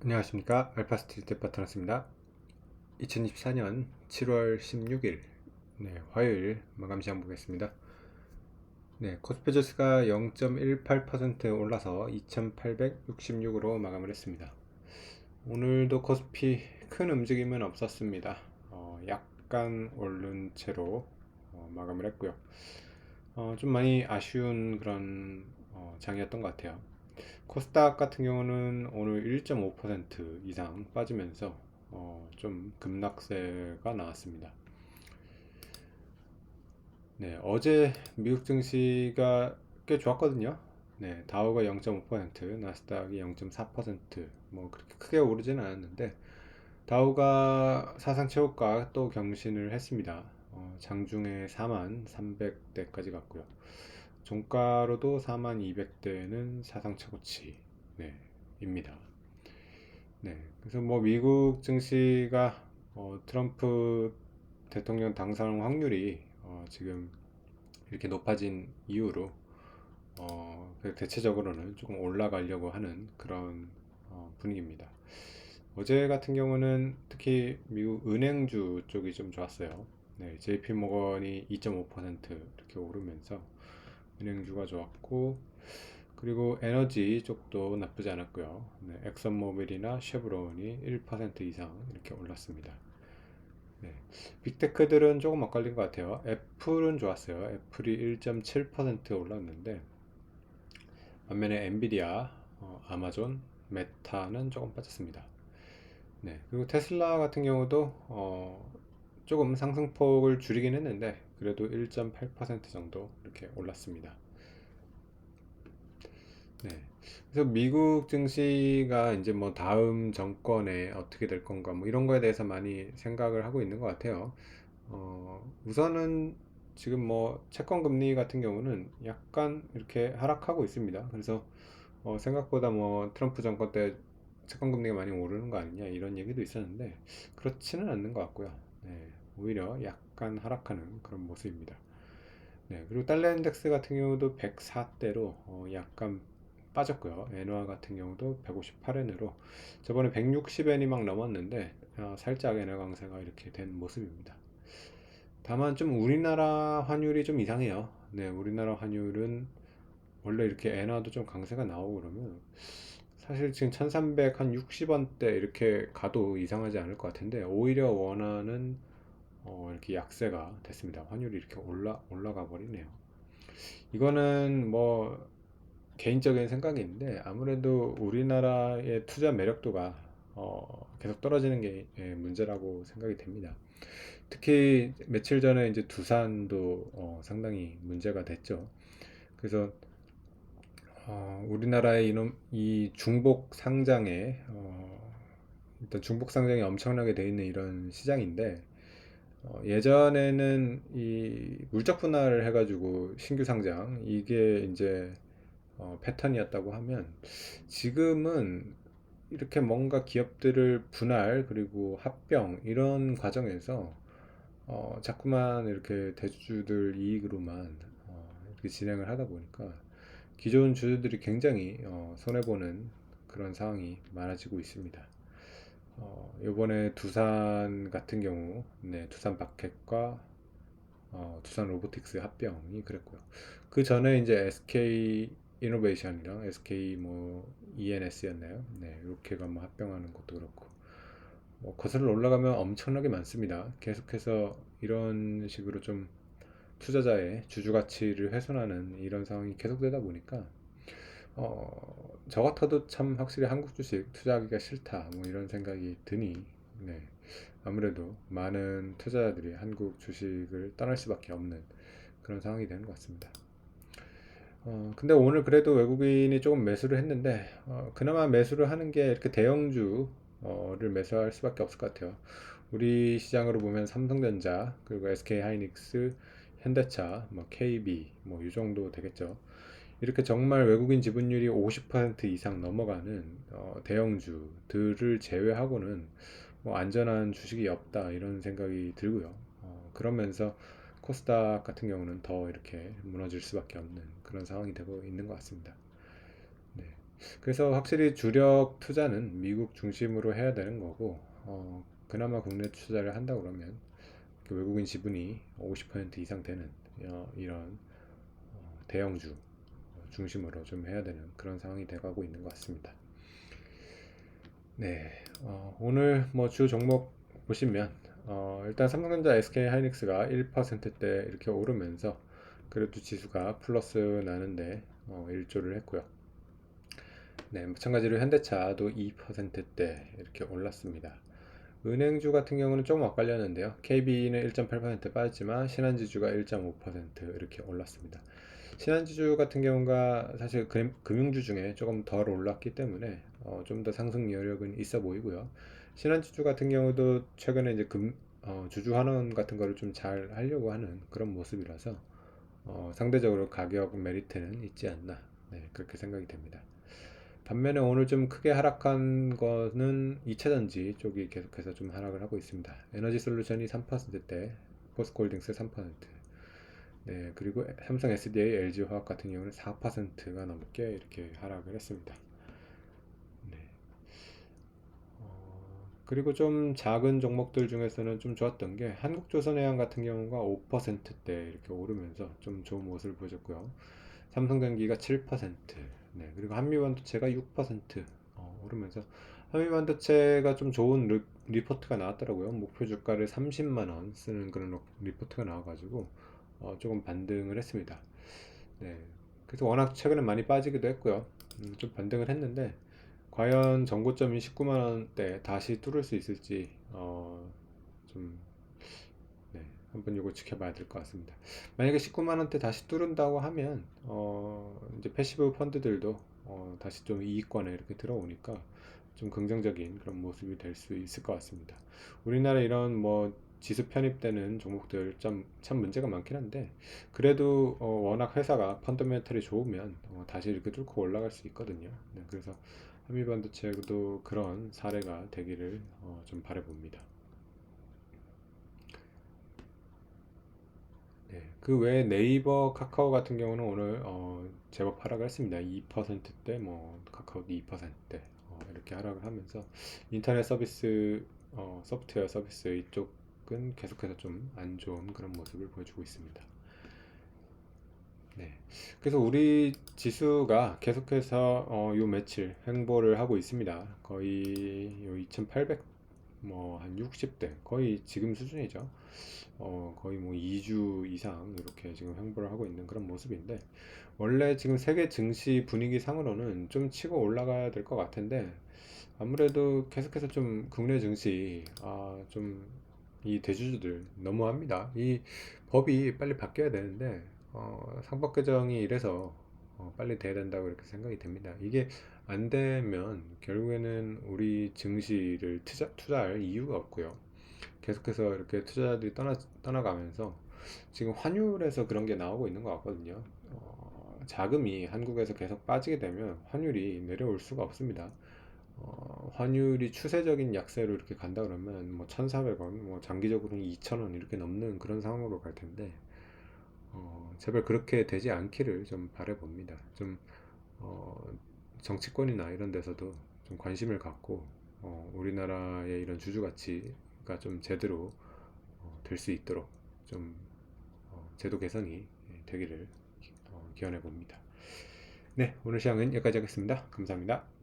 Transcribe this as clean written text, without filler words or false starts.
안녕하십니까. 알파스트리트 파트너스입니다. 2024년 7월 16일 화요일 마감 시장 보겠습니다. 코스피 지수가 0.18% 올라서 2866으로 마감을 했습니다. 오늘도 코스피 큰 움직임은 없었습니다. 약간 오른 채로 마감을 했고요. 좀 많이 아쉬운 그런 장이었던 것 같아요. 코스닥 같은 경우는 오늘 1.5% 이상 빠지면서 좀 급락세가 나왔습니다. 어제 미국 증시가 꽤 좋았거든요. 다우가 0.5%, 나스닥이 0.4%, 뭐 그렇게 크게 오르지는 않았는데 다우가 사상 최고가 또 경신을 했습니다. 장중에 4만 300대까지 갔고요. 종가로도 4만 200대는 사상 최고치 입니다. 그래서 뭐 미국 증시가 트럼프 대통령 당선 확률이 지금 이렇게 높아진 이후로 대체적으로는 조금 올라가려고 하는 그런 분위기입니다. 어제 같은 경우는 특히 미국 은행주 쪽이 좀 좋았어요. JP 모건이 2.5% 이렇게 오르면서 은행주가 좋았고, 그리고 에너지 쪽도 나쁘지 않았고요. 엑선모빌이나 쉐브론이 1% 이상 이렇게 올랐습니다. 빅테크들은 조금 엇갈린 것 같아요. 애플은 좋았어요. 애플이 1.7% 올랐는데 반면에 엔비디아, 아마존, 메타는 조금 빠졌습니다. 그리고 테슬라 같은 경우도 조금 상승폭을 줄이긴 했는데 그래도 1.8% 정도 이렇게 올랐습니다. 그래서 미국 증시가 이제 뭐 다음 정권에 어떻게 될 건가 뭐 이런 거에 대해서 많이 생각을 하고 있는 것 같아요. 우선은 지금 뭐 채권 금리 같은 경우는 약간 이렇게 하락하고 있습니다. 그래서 생각보다 뭐 트럼프 정권 때 채권 금리가 많이 오르는 거 아니냐 이런 얘기도 있었는데 그렇지는 않는 것 같고요. 오히려 약간 하락하는 그런 모습입니다. 그리고 달러 인덱스 같은 경우도 104대로 약간 빠졌고요. 엔화 같은 경우도 158엔으로 저번에 160엔이 막 넘었는데 살짝 엔화 강세가 이렇게 된 모습입니다. 다만 좀 우리나라 환율이 좀 이상해요. 우리나라 환율은 원래 이렇게 엔화도 좀 강세가 나오고 그러면 사실 지금 1300 한 60원대 이렇게 가도 이상하지 않을 것 같은데 오히려 원화는 이렇게 약세가 됐습니다. 환율이 이렇게 올라가 버리네요. 이거는 뭐 개인적인 생각인데 아무래도 우리나라의 투자 매력도가 계속 떨어지는 게 문제라고 생각이 됩니다. 특히 며칠 전에 이제 두산도 상당히 문제가 됐죠. 그래서 우리나라의 이 중복 상장에 일단 중복 상장이 엄청나게 돼 있는 이런 시장인데 예전에는 이 물적 분할을 해가지고 신규 상장 이게 이제 패턴이었다고 하면 지금은 이렇게 뭔가 기업들을 분할 그리고 합병 이런 과정에서 자꾸만 이렇게 대주주들 이익으로만 이렇게 진행을 하다 보니까 기존 주주들이 굉장히 손해보는 그런 상황이 많아지고 있습니다. 요번에 두산 같은 경우, 두산 바켓과 두산 로보틱스 합병이 그랬고요. 그 전에 이제 SK 이노베이션이랑 SK 뭐 ENS였나요? 이렇게가 뭐 합병하는 것도 그렇고 거슬러 올라가면 엄청나게 많습니다. 계속해서 이런 식으로 좀 투자자의 주주 가치를 훼손하는 이런 상황이 계속되다 보니까 저 같아도 참 확실히 한국 주식 투자하기가 싫다 뭐 이런 생각이 드니 아무래도 많은 투자자들이 한국 주식을 떠날 수밖에 없는 그런 상황이 되는 것 같습니다. 근데 오늘 그래도 외국인이 조금 매수를 했는데 그나마 매수를 하는 게 이렇게 대형주를 매수할 수밖에 없을 것 같아요. 우리 시장으로 보면 삼성전자 그리고 SK하이닉스, 현대차, 뭐 KB 뭐 이 정도 되겠죠. 이렇게 정말 외국인 지분율이 50% 이상 넘어가는 대형주들을 제외하고는 뭐 안전한 주식이 없다 이런 생각이 들고요. 그러면서 코스닥 같은 경우는 더 이렇게 무너질 수밖에 없는 그런 상황이 되고 있는 것 같습니다. 그래서 확실히 주력 투자는 미국 중심으로 해야 되는 거고, 그나마 국내 투자를 한다 그러면 그 외국인 지분이 50% 이상 되는 이런 대형주 중심으로 좀 해야 되는 그런 상황이 돼가고 있는 것 같습니다. 네, 오늘 뭐 주 종목 보시면 일단 삼성전자, SK 하이닉스가 1%대 이렇게 오르면서 그래도 지수가 플러스 나는데 1조를 했고요. 네, 마찬가지로 현대차도 2%대 이렇게 올랐습니다. 은행주 같은 경우는 조금 엇갈렸는데요. KB는 1.8% 빠졌지만 신한지주가 1.5% 이렇게 올랐습니다. 신한지주 같은 경우가 사실 금융주 중에 조금 덜 올랐기 때문에 좀 더 상승 여력은 있어 보이고요. 신한지주 같은 경우도 최근에 이제 주주 환원 같은 거를 좀 잘 하려고 하는 그런 모습이라서 상대적으로 가격 메리트는 있지 않나, 네, 그렇게 생각이 됩니다. 반면에 오늘 좀 크게 하락한 거는 2차전지 쪽이 계속해서 좀 하락을 하고 있습니다. 에너지솔루션이 3%대, 포스코홀딩스 3%, 네, 그리고 삼성 SDA, LG화학 같은 경우는 4%가 넘게 이렇게 하락을 했습니다. 네. 그리고 좀 작은 종목들 중에서는 좀 좋았던 게 한국조선해양 같은 경우가 5%대 이렇게 오르면서 좀 좋은 모습을 보여줬고요. 삼성전기가 7%, 네, 그리고 한미반도체가 6% 오르면서 한미반도체가 좀 좋은 리포트가 나왔더라고요. 목표 주가를 30만 원 쓰는 그런 리포트가 나와가지고 조금 반등을 했습니다. 네, 그래서 워낙 최근에 많이 빠지기도 했고요. 좀 반등을 했는데 과연 전고점이 19만 원대 다시 뚫을 수 있을지 좀, 네, 한번 이거 지켜봐야 될 것 같습니다. 만약에 19만 원대 다시 뚫은다고 하면 이제 패시브 펀드들도 다시 좀 이익권에 이렇게 들어오니까 좀 긍정적인 그런 모습이 될 수 있을 것 같습니다. 우리나라 이런 뭐 지수 편입되는 종목들 참 문제가 많긴 한데 그래도 워낙 회사가 펀더멘털이 좋으면 다시 이렇게 뚫고 올라갈 수 있거든요. 네, 그래서 한미반도체도 그런 사례가 되기를 좀 바라봅니다. 네, 그 외에 네이버, 카카오 같은 경우는 오늘 제법 하락을 했습니다. 2%대, 뭐 카카오도 2%대 이렇게 하락을 하면서 인터넷 서비스, 소프트웨어 서비스 이쪽은 계속해서 좀 안 좋은 그런 모습을 보여주고 있습니다. 네, 그래서 우리 지수가 계속해서 요 며칠 횡보를 하고 있습니다. 거의 요 2800, 뭐 한 60대 거의 지금 수준이죠. 거의 뭐 2주 이상 이렇게 지금 횡보를 하고 있는 그런 모습인데 원래 지금 세계 증시 분위기 상으로는 좀 치고 올라가야 될 것 같은데 아무래도 계속해서 좀 국내 증시 좀 이 대주주들 너무합니다. 이 법이 빨리 바뀌어야 되는데 상법 개정이 이래서 빨리 돼야 된다고 이렇게 생각이 됩니다. 이게 안 되면 결국에는 우리 증시를 투자할 이유가 없고요. 계속해서 이렇게 투자자들이 떠나가면서 지금 환율에서 그런 게 나오고 있는 것 같거든요. 자금이 한국에서 계속 빠지게 되면 환율이 내려올 수가 없습니다. 환율이 추세적인 약세로 이렇게 간다 그러면 뭐 1,400원, 뭐 장기적으로는 2,000원 이렇게 넘는 그런 상황으로 갈 텐데 제발 그렇게 되지 않기를 좀 바라봅니다. 좀 어, 정치권이나 이런 데서도 좀 관심을 갖고 우리나라의 이런 주주 가치가 좀 제대로 될 수 있도록 좀 제도 개선이 되기를 기원해 봅니다. 네, 오늘 시간은 여기까지 하겠습니다. 감사합니다.